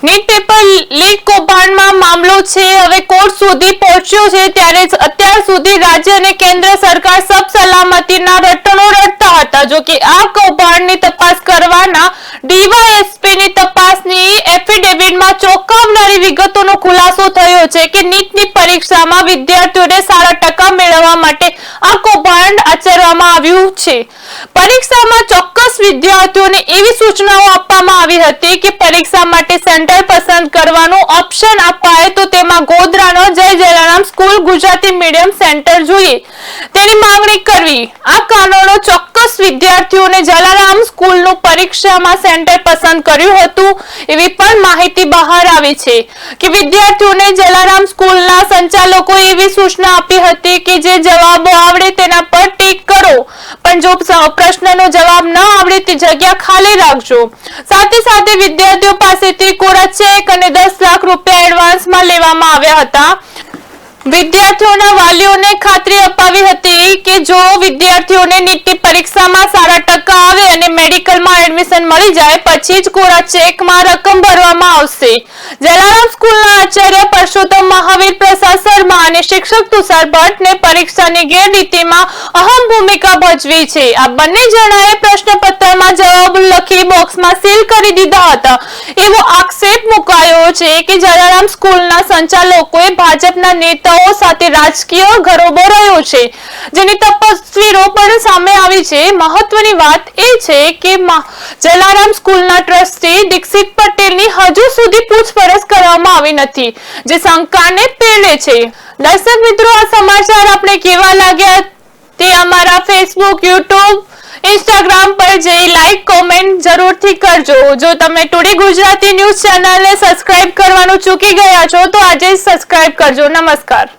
NEET paper leak કૌભાંડમાં મામલો છે હવે કોર્ટ સુધી પહોંચ્યો છે ત્યારે અત્યાર સુધી રાજ્ય અને કેન્દ્ર સરકાર સબ સલામતીના રટણો રટતા હતા જો કે આ કૌભાંડની તપાસ કરવાના ડીવાયએસપીની તપાસની એફિડેવિટમાં ચોંકાવનારી વિગતોનો ખુલાસો થયો છે કે નીટની પરીક્ષામાં વિદ્યાર્થીઓને સારા ટકા મેળવવા માટે આ કૌભાંડ આચરવામાં આવ્યું છે પરીક્ષામાં ચોક્કસ વિદ્યાર્થીઓને એવી સૂચનાઓ આપવામાં આવી હતી કે પરીક્ષા માટે સેન્ટર પસંદ કરવાનો ઓપ્શન અપાય તો તેમાં ગોધરાનો જય Jalaram school Gujarati medium centre જોઈએ તેની માંગણી કરવી આ કારણો ચોક્કસ વિદ્યાર્થીઓને જલારામ સ્કૂલનું પરીક્ષામાં સેન્ટર પસંદ કર્યું હતું એવી પણ માહિતી બહાર આવી છે કે વિદ્યાર્થીઓને જલારામ સ્કૂલના સંચાલકોએ એવી સૂચના આપી હતી કે જે જવાબો આવડે તેના પર ટીક કરો પણ જો પ્રશ્નનો જવાબ ન આવડે તે જગ્યા ખાલી રાખજો સાથે સાથે વિદ્યાર્થીઓ પાસેથી કોરા ચેક અને 10 લાખ રૂપિયા એડવાન્સમાં લેવામાં આવ્યા હતા વિદ્યાર્થીઓના વાલીઓને ખાતરી અપાવી હતી કે જો વિદ્યાર્થીઓને નીટની પરીક્ષામાં સારા ટકા આવે અને મેડિકલમાં એડમિશન મળી જાય પછી જ કોરા ચેકમાં રકમ ભરવામાં આવશે જલારામ સ્કૂલના આચાર્ય પરસોત્તમ મહાવીર પ્રસાદ શર્મા અને શિક્ષક તુષાર ભટ્ટને પરીક્ષાની ગેરરીતિમાં અહમ ભૂમિકા ભજવી છે આ બંને જણાએ પ્રશ્નપત્રમાં જવાબ લખી બોક્સમાં સીલ કરી દીધા હતા એવો આક્ષેપ મુકાયો છે કે જલારામ સ્કૂલના સંચાલકોએ ભાજપના નેતાઓ સાથે રાજકીય ઘરોબો રહ્યો છે જેની તસવીરો પણ સામે આવી છે મહત્વની વાત એ છે કે જલારામ સ્કૂલના ટ્રસ્ટી દીક્ષિત પટેલની હજુ સુધી પૂછપરછ કરવામાં આવી નથી જે શંકાને પેલે છે દર્શક મિત્રો આ સમાચાર આપણે કેવા લાગ્યા તે અમારા ફેસબુક યુટ્યુબ ઇન્સ્ટાગ્રામ પર જઈ લાઈક કોમેન્ટ જરૂરથી કરજો જો તમે ટુડે ગુજરાતી ન્યૂઝ ચેનલને સબસ્ક્રાઇબ કરવાનું ચૂકી ગયા છો તો આજે જ સબસ્ક્રાઇબ કરજો નમસ્કાર।